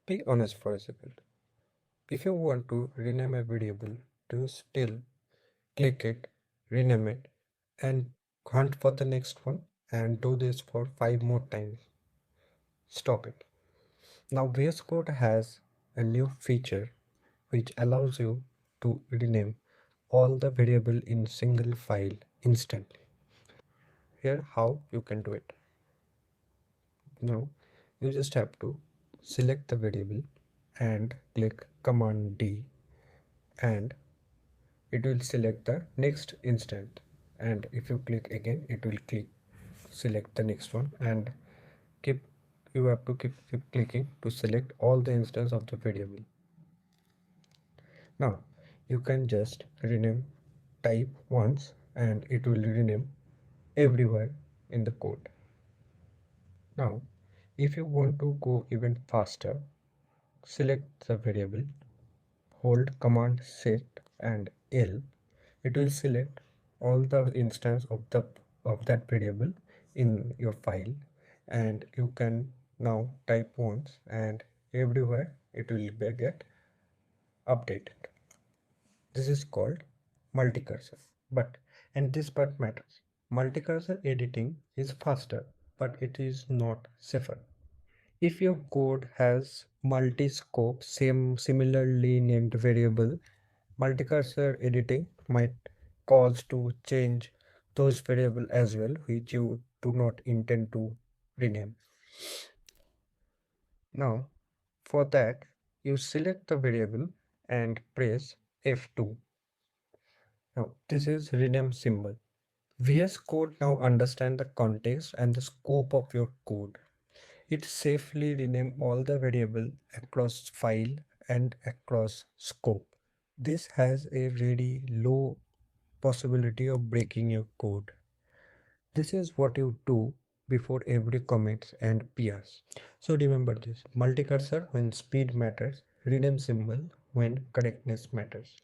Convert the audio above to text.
Be honest for a second. If you want to rename a variable, do you still click it, rename it, and hunt for the next one and do this for 5 more times? Stop it. Now VS Code has a new feature which allows you to rename all the variable in single file instantly. Here how you can do it. Now you just have to select the variable and click Cmd D, and it will select the next instant, and if you click again it will click select the next one, and keep you have to keep clicking to select all the instance of the variable. Now you can just rename type once and it will rename everywhere in the code. Now if you want to go even faster, select the variable, hold command shift and L. It will select all the instance of that variable in your file, and you can now type once and everywhere it will get updated. This is called multi-cursor. But and this part matters. Multi-cursor editing is faster, but it is not safer. If your code has multi-scope, similarly named variable, multi-cursor editing might cause to change those variable as well, which you do not intend to rename. Now, for that, you select the variable and press F2. Now, this is rename symbol. VS Code now understand the context and the scope of your code. It safely rename all the variable across file and across scope. This has a very low possibility of breaking your code. This is what you do before every commits and PRs. So remember this: multi-cursor when speed matters, rename symbol when correctness matters.